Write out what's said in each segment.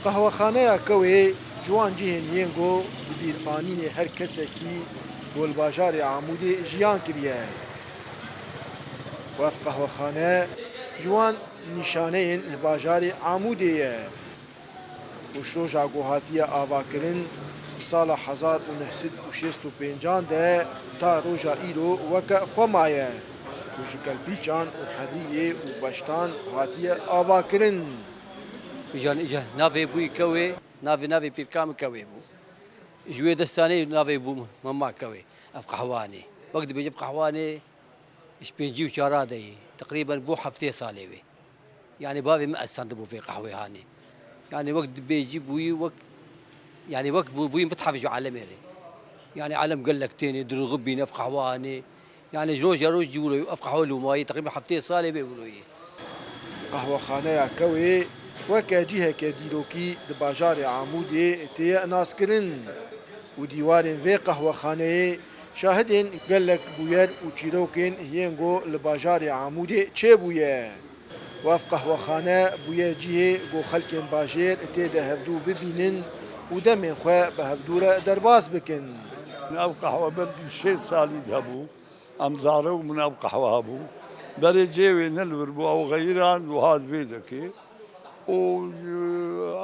قهوەخانەیە کەوێ جوان جیهێن یێنگۆ بیرانینێ هەر کەسێکی گۆلباژارێ عامودێ ژیان کردیە. وەف قهوەخانە جوان نیشانەیەن باژارێ عامودەیە. وشۆژا گۆهاتیە ئاواکردن ساڵە 1965 de تا ڕۆژا ئیرۆ وەکە خۆمایە. وژکەل پیچان و حەلیێ و بەشتان هاتیە ئاواکردن. ایجان ناوی بوی کوی ناوی پیرکام کوی بو جوی دستانی ناوی بو مما کوی اف قهوانی وقت بیجی قهوانی اش بيجي وشارع دي تقريبا بو حفتي صالوي يعني بابي ما استندبوا في قهوه هاني يعني وقت بيجي بوي وقت يعني وقت بوي متحف عالمي يعني عالم قال لك تاني درغبي نف قهواني يعني روج يقولوا اف قهوه لو تقريبا حفتي صالوي بيقولوا قهوەخانەیە کەوێ وەکە جیهێکە دیرۆکی di bajarê Amûdê têye naskirin û dîwarên vê qehwexaneyê şahidên gelek bûyer û çîrokên hiyên got li bajarê Amûdê çêbûye. Wef qehwexane bûye cihê got xelkên bajêr tê de hevdû bibînin û demên xwe bi hevdûre derbas bikin. Ev qehwe belkî 6 salî hebû em zare û min ev qehwe hebû berê cêwê nelbir bû ew xeyran û hat vê dike û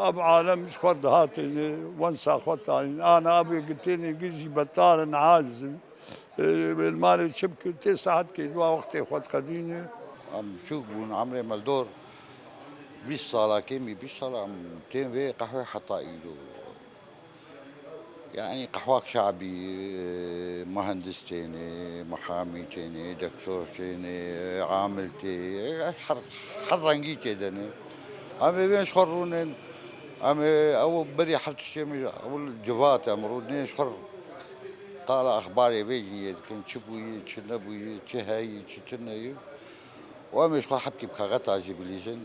ev alem ji xwe dihatîne wensa xwe tanîn ana evê gitênê gijî betarin azin malê çi bike tê saet kê dua wextê xwe diqedîne. Em çûk bûn emrê meldor 20 salakê mî 20 sala em tên vê qehwê heta îro. يعني قهوة شعبي مهندس تاني محامي تاني دكتور تاني عامل تاني حرنجي تاني أما بين شخرونين أما أو بري حتى شيء أول جوات أمرودين شخر قال أخباري بيجي كان شبوي شنبوي شهاي شتنايو وأما شخر حبكي بكاغات عجيبليزن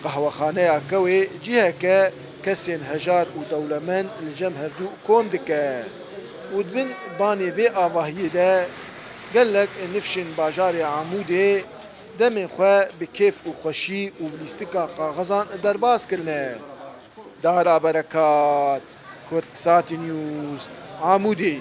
قهوەخانەیە کەوێ جیهەکە کەسێن هەژار و دەوڵەمەند li cem hevdû kom dike û dibin banê vê avahiyê de gelek nifşên bajarê Amûdê demên xwe bi kêf û xweşî û bi lîstika qaxezan derbas kirine. Dara berekat, Kurdsat News, Amûdê.